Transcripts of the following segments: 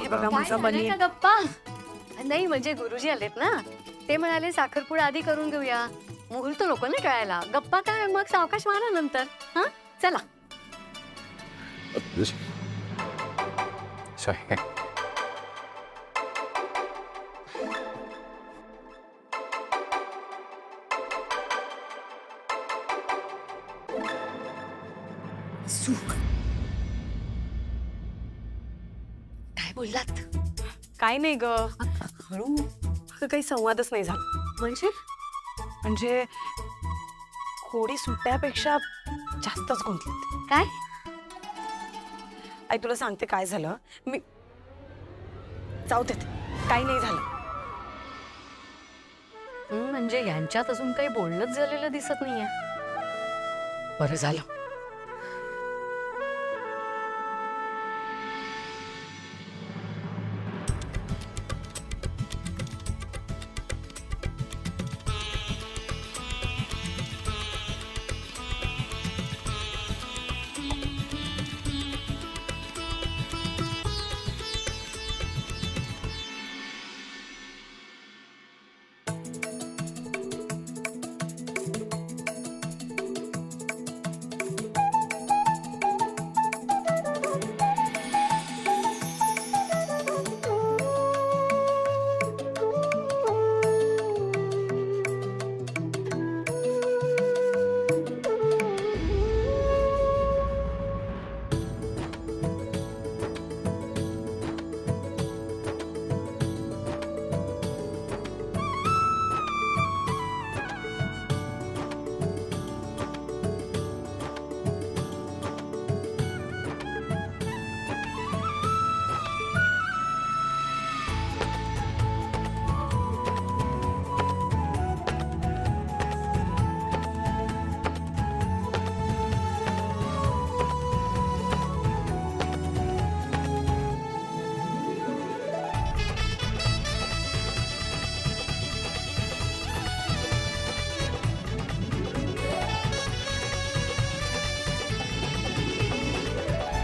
बघा माझा बनी गप्पा नाही म्हणजे गुरुजी आलेत ना, ते म्हणाले साखरपुडा आधी करून घेऊया, मुहूर्त नको ना टळायला. गप्पा काय मग सावकाश मारा नंतर. हा चला. काय बोललात? काय नाही ग, हळू. काही संवादच नाही झाला. म्हणजे खोडी सुट्ट्यापेक्षा जास्तच गुंतलीत. काय आई तुला सांगते काय झालं. मी जाऊ देत, काही नाही झालं. म्हणजे यांच्यात अजून काही बोलणंच झालेलं दिसत नाहीये. बरं झालं.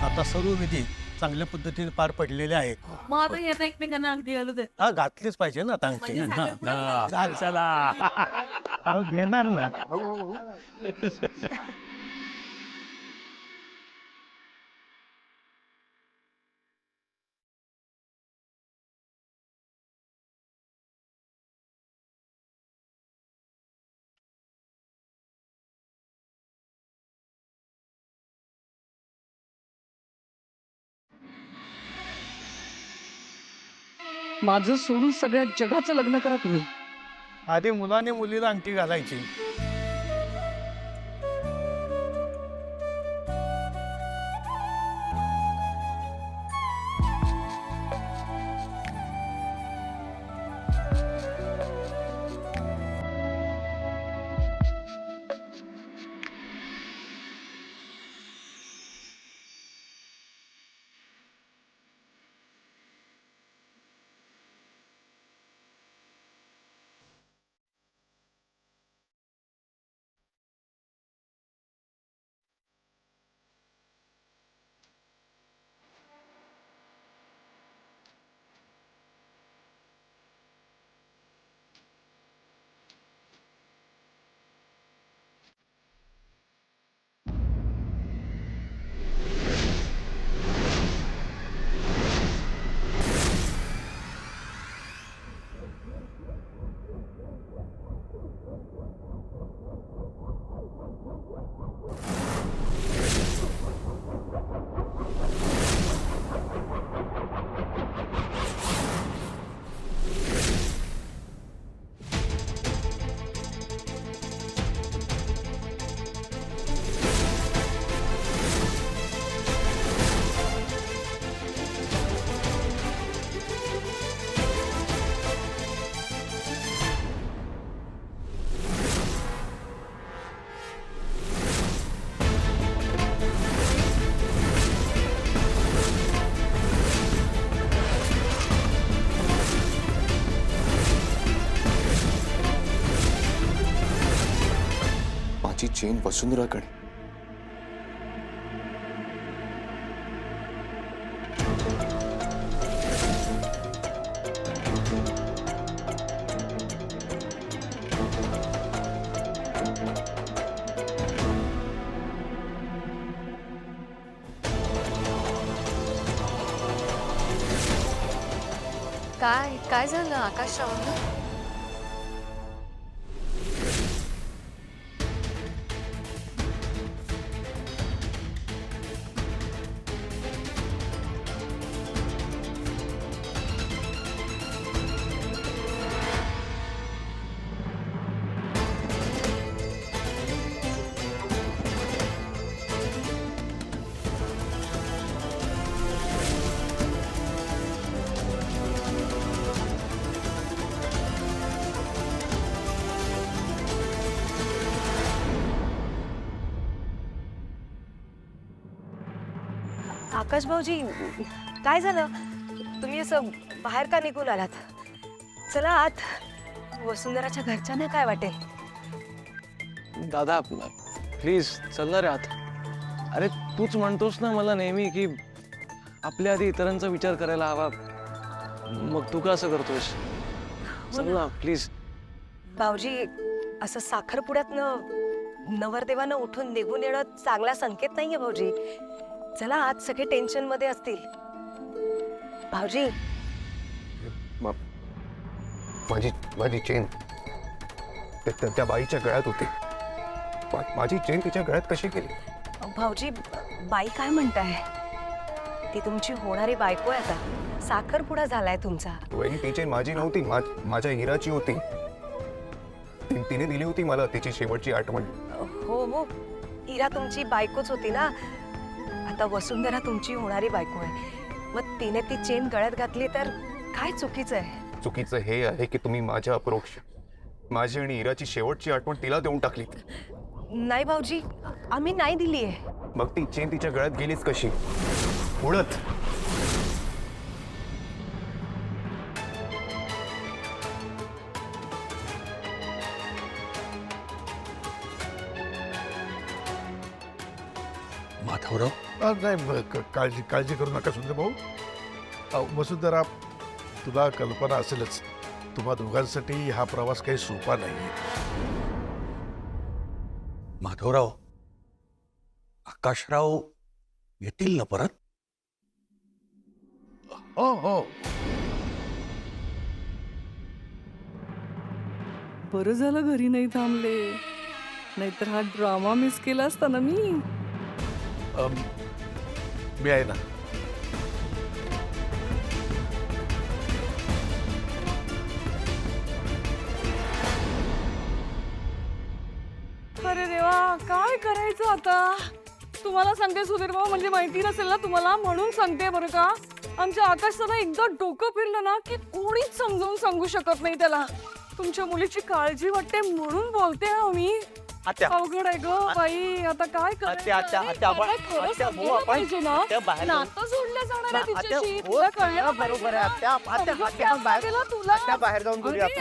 आता सर्व विधी चांगल्या पद्धतीने पार पडलेले आहेत. मग आता येता एकमेकांना अगदी घालू दे. हा घातलीच पाहिजे ना तांगची. चला घेणार ना. माझं सोडून सगळ्या जगाचं लग्न करा तुम्ही. आधी मुलाने मुलीला अंगठी घालायची. माझी चेन वसुंधराकडे. काय काय झालं आकाश रावला? आकाश भाऊजी काय झालं तुम्ही असं बाहेर का निघून आलात? चला आत. वसुंधराच्या घरच्यांना काय वाटेल? दादा प्लीज चल ना रे आत. अरे तूच म्हणतोस ना मला नेहमी की आपल्या आधी इतरांचा विचार करायला हवा, मग तू का असं करतोस? चल ना प्लीज. भाऊजी असं साखरपुड्यातनं नवरदेवानं उठून निघून येणं चांगला संकेत नाहीये भाऊजी. चला आज सगळे टेन्शन मध्ये असतील. भाऊजी माझी चेन त्या बाईच्या गळ्यात होती. माझी चेन तिच्या गळ्यात कशी गेली? भाऊजी बाई काय म्हणताय? ती तुमची होणारी बायको आहे आता. साखरपुडा झालाय तुमचा. वहिनी ती चेन माझी नव्हती, माझ्या हिराची होती. तिने दिली होती मला तिची शेवटची आठवण. हो हो इरा तुमची बायकोच होती ना. आता वसुंधरा तुमची होणारी बायको आहे. मग तिने ती चेन गळ्यात घातली तर काय चुकीचं आहे? चुकीचं हे आहे की तुम्ही माझ्या अप्रोक्ष माझी आणि इराची शेवटची आठवण तिला देऊन टाकली. नाही भाऊजी आम्ही नाही दिली आहे. मग ती चेन तिच्या गळ्यात गेलीच कशी? उडत. माधवराव, नाही काळजी काळजी करू नका सुंदर भाऊ. वसुंधरा तुला कल्पना असेलच, तुम्हा दोघांसाठी हा प्रवास काही सोपा नाही. माधवराव, आकाशराव येतील ना परत? हो हो बरं झालं घरी नाही थांबले, नाहीतर हा ड्रामा मिस केला असता ना मी. मी आहे ना. अरे देवा काय करायचं आता? तुम्हाला सांगते सुधीर भाऊ, म्हणजे माहिती नसेल ना तुम्हाला म्हणून सांगते बरं का. आमच्या आकाशचं एकदा डोकं फिरलं ना की कोणीच समजावून सांगू शकत नाही त्याला. तुमच्या मुलीची काळजी वाटते म्हणून बोलते हा मी. अवघड आहे ग बाई, आता काय करायचं? नातं जोडलं जाणार आहे तिच्याशी. तुला कळलं बरोबर आहे आत्या. आत्या बाहेर जाऊन बोलूया आपण.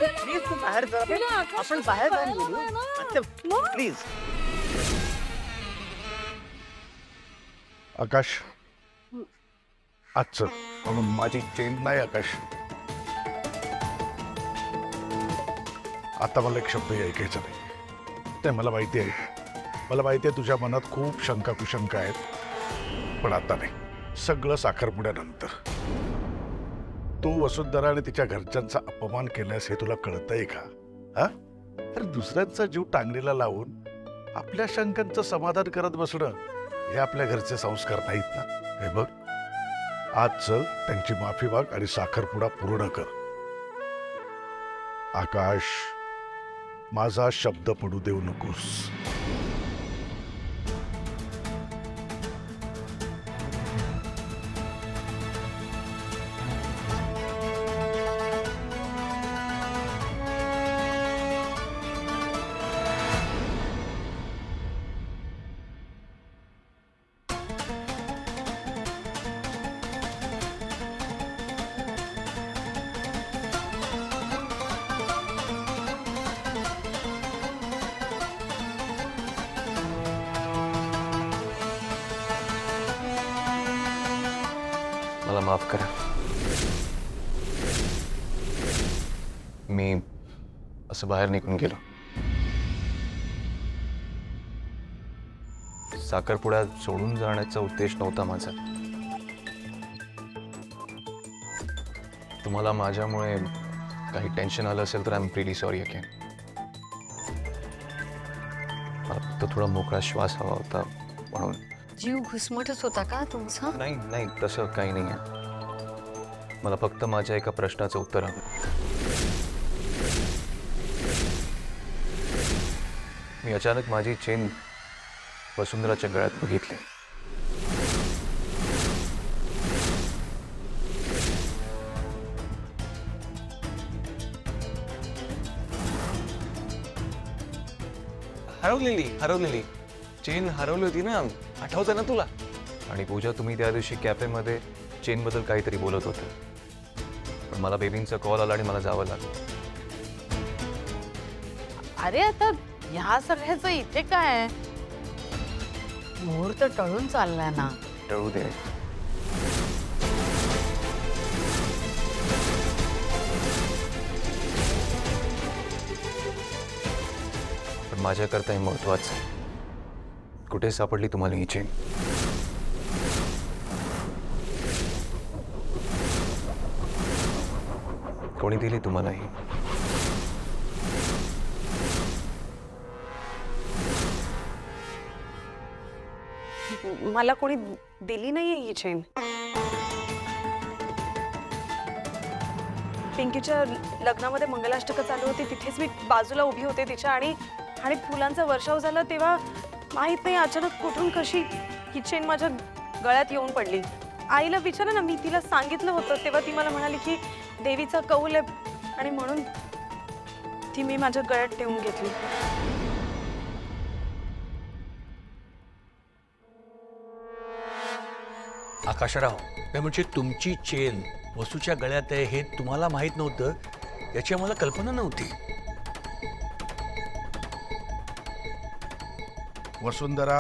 प्लीज तू बाहेर जा. आपण बाहेर जाऊन बोलू. आत्या प्लीज. आकाश आज चल. माझी चेन नाही आकाश, आता मला एक शब्द ऐकायचा नाही. ते मला माहिती आहे, मला माहिती आहे तुझ्या मनात खूप शंका कुशंका आहेत, पण आता नाही. सगळं साखरपुड्यानंतर. तू वसुंधरा आणि तिच्या घरच्यांचा अपमान केल्यास हे तुला कळतंय का? हा, तर दुसऱ्यांचा जीव टांगणीला लावून आपल्या शंकांचं समाधान करत बसणं हे आपल्या घरचे संस्कार नाहीत ना. हे बघ, आज चल त्यांची माफी माग आणि साखरपुडा पूर्ण कर. आकाश, माझा शब्द पडू देऊ नकोस. मला माफ करा. मी असं बाहेर निघून गेलो. साखरपुडा सोडून जाण्याचा उद्देश नव्हता माझा. तुम्हाला माझ्यामुळे काही टेन्शन आलं असेल तर I am pretty sorry again. मला फक्त थोडा मोकळा श्वास हवा होता म्हणून. जीव घुसमटच होता का तुमचा? नाही नाही, तसं काही नाही आहे. मला फक्त माझ्या एका प्रश्नाचं उत्तर हवं. मी अचानक माझी चेन वसुंधराच्या गळ्यात बघितली. हरवलेली चेन हरवली होती ना, आठवतं ना तुला? आणि पूजा, तुम्ही त्या दिवशी कॅफेमध्ये चेनबद्दल काहीतरी बोलत होते, पण मला बेबींचा कॉल आला आणि मला जावं लागलं. अरे आता ह्या सगळ्याचं इथे काय आहे? मुहूर्त टळून चाललाय ना. टळू दे. पण माझ्याकरता हे महत्वाचं आहे. कुठे सापडली तुम्हाला ही चेन? कोणी दिली तुम्हाला ही? मला कोणी दिली नाहीये ही चेन. पिंकीच्या लग्नामध्ये मंगलाष्टक चालू होती, तिथेच मी बाजूला उभी होते तिच्या, आणि फुलांचा वर्षाव झाला तेव्हा माहित नाही अचानक कुठून कशी ही चेन माझ्या गळ्यात येऊन पडली. आईला विचारा ना, मी तिला सांगितलं होतं तेव्हा ती मला म्हणाली की देवीचा कौल आहे आणि म्हणून ती मी माझ्या गळ्यात ठेवून घेतली. आकाशराव, काय म्हणजे तुमची चेन वसूच्या गळ्यात आहे हे तुम्हाला माहित नव्हतं याची आम्हाला कल्पना नव्हती. वसुंधरा,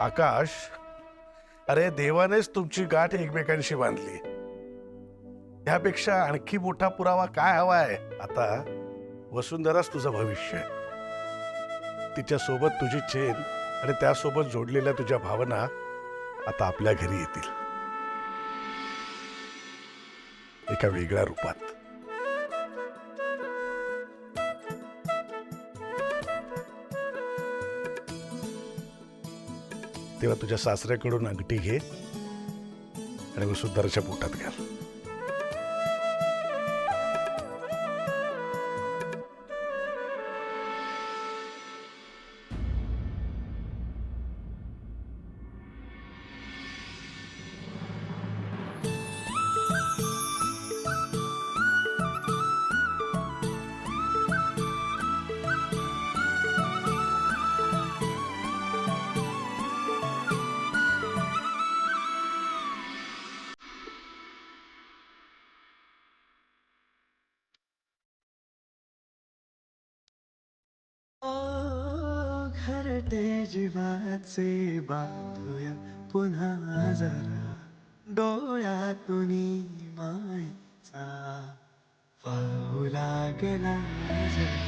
आकाश, अरे देवानेच तुमची गाठ एकमेकांशी बांधली. ह्यापेक्षा आणखी मोठा पुरावा काय हवाय? आता वसुंधराच तुझं भविष्य आहे. तिच्या सोबत तुझी चेन आणि त्यासोबत जोडलेल्या तुझ्या भावना आता आपल्या घरी येतील, एका वेगळ्या रूपात. तेव्हा तुझ्या सासऱ्याकडून अंगठी घे आणि वसुंधराच्या पोटात घाल. घरटे जीवाचे बांधूया पुन्हा जरा, डोळ्यातून मायेचा वाहू लागला जरा.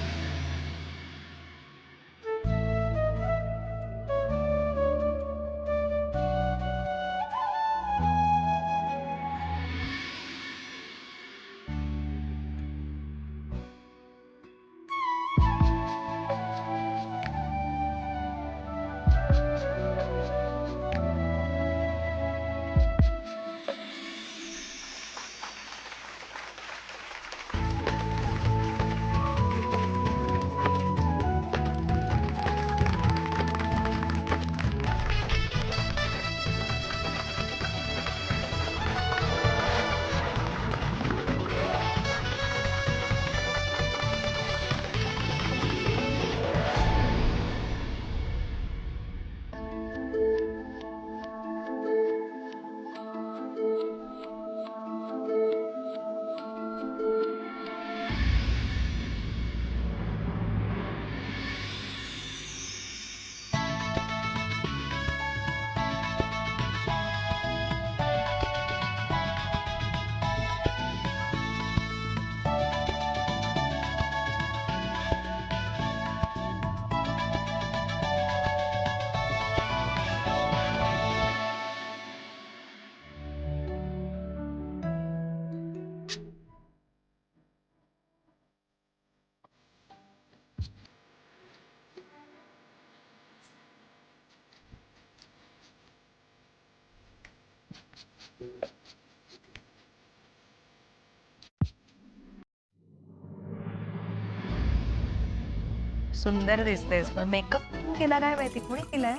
सुंदर दिसतेस पण मेकअप केला काय माहिती कोणी केलाय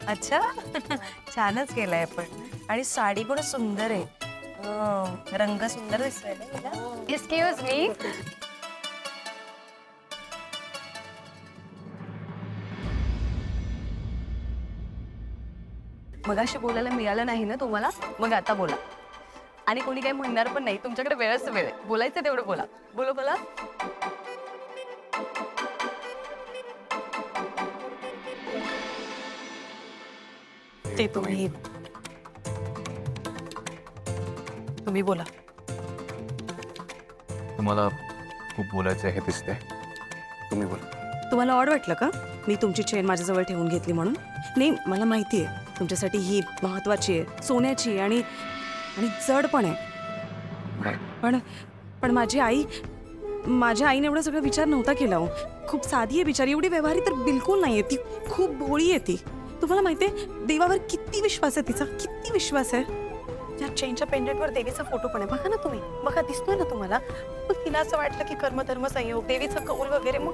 अच्छा छानच केलाय पण आणि साडी पण सुंदर आहे रंग सुंदर दिसतोय ना हिला? Excuse me. मगाशी बोलायला मिळालं नाही ना तुम्हाला मग आता बोला आणि कोणी काही म्हणणार पण नाही तुमच्याकडे वेळच वेळ आहे बोलायचं तेवढं बोला बोलो बोला ते तुम्ही बोला तुम्हाला खूप बोलायचं आहे दिसतंय. तुम्ही बोला. तुम्हाला ऑड वाटलं का मी तुमची चेन माझ्याजवळ ठेवून घेतली म्हणून नाही मला माहिती आहे तुमच्यासाठी ही महत्वाची आहे सोन्याची आहे आणि जड पण आहे नाही. पण माझ्या आईने एवढा सगळा विचार नव्हता केला हो खूप साधी आहे बिचारी एवढी व्यवहारी तर बिलकुल नाही आहे ती खूप भोळी आहे ती तुम्हाला माहिती आहे देवावर किती विश्वास आहे तिचा किती विश्वास आहे त्या चेनच्या पेंडेंटवर देवीचा फोटो पण आहे बघा ना तुम्ही बघा दिसतोय ना तुम्हाला मग तिला असं वाटलं की कर्मधर्म संयोग देवीचं कौल वगैरे मग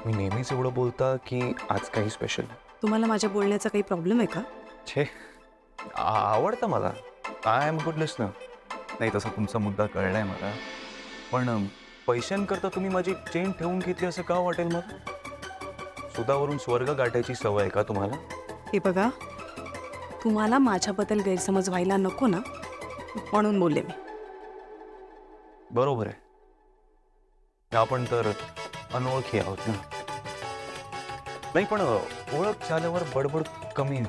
मी नेहमीच एवढं बोलता की आज काही स्पेशल. तुम्हाला माझ्या बोलण्याचा काही प्रॉब्लेम आहे का छे आवडतं मला. I am good listener. नाही तसा तुमचा मुद्दा कळलाय मला पण पैशांकरता तुम्ही माझी चेन ठेवून घेतली असं का वाटेल मग? सुधावरून स्वर्ग गाठायची सवय आहे का तुम्हाला? हे बघा तुम्हाला माझ्याबद्दल गैरसमज व्हायला नको ना म्हणून बोलले मी बरोबर आहे आपण तर अनोळखी आहोत ना. नाही पण ओळख झाल्यावर बडबड कमी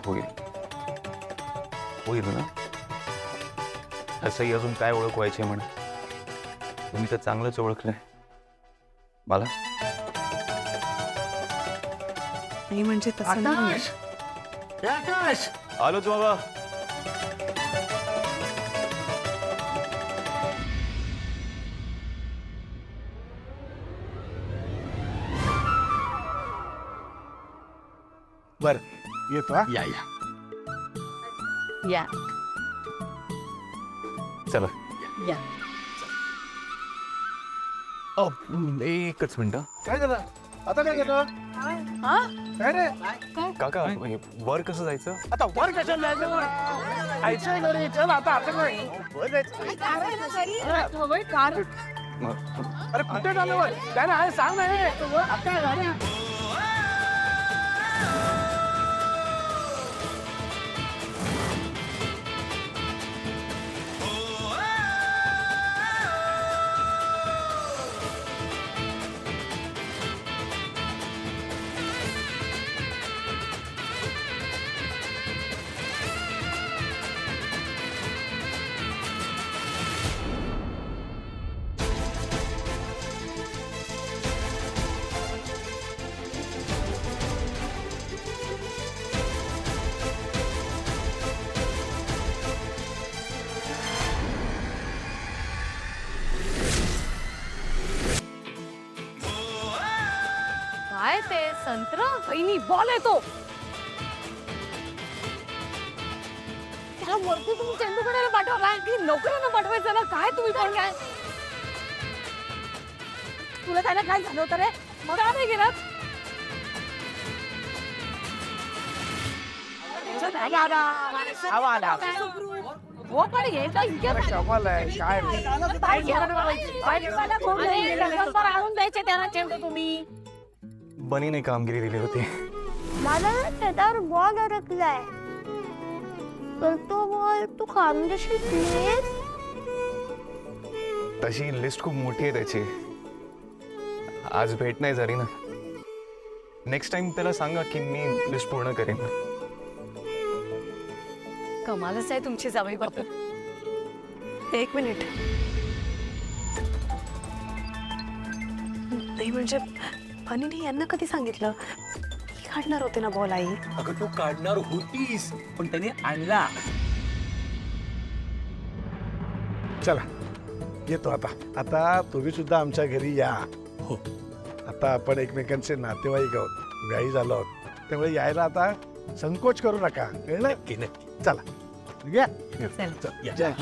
होईल ना. असंही अजून काय ओळख व्हायची म्हणा तुम्ही तर चांगलंच ओळखलंय मला. नाही म्हणजे तसं नाही. आकाश आलोच बाबा. बर येतो हा. या या चला. या एकच मिनिट. काय झालं आता काय झालं काय रे काका वर कसं जायचं? आता वर कशाला जायचं वर? जायचंय घरी चल आता आता काय वर जायचं. अरे कुठे झालं वर काय ना सांग ना हे. आता गाड्या काय ते संत्र वहिनी बॉल येतो त्याला वरती तुम्ही चेंडू करायला पाठवला की नोकऱ्यांना पाठवायचं ना काय तुम्ही पण काय तुला त्याला काय झालं होतं रे मग का नाही गेलात हो पण हे काय आणून द्यायचे त्याला चेंडू तुम्ही बनीने कामगिरी दिली होती. मला त्याच्यावर बॉल अडकलाय तर तो बॉल तू काढून देशील प्लीज. तशी लिस्ट खूप मोठी आहे त्याची. आज भेट नाही झाली ना. नेक्स्ट टाइम त्याला सांगा की मी लिस्ट पूर्ण करेन. कमालच आहे तुमची जावई बापू. एक मिनिट नाही म्हणजे फनीने यांना कधी सांगितलं ही काढणार होते ना बॉल आई. अगं तू काढणार होतीस पण त्याने आणला. चला येतो आता आता तुम्ही सुद्धा आमच्या घरी या. हो. आता आपण एकमेकांचे नातेवाईक आहोत व्याही झालो आहोत त्यामुळे यायला आता संकोच करू नका कळलं. नक्की नक्की चला घ्या चल चल.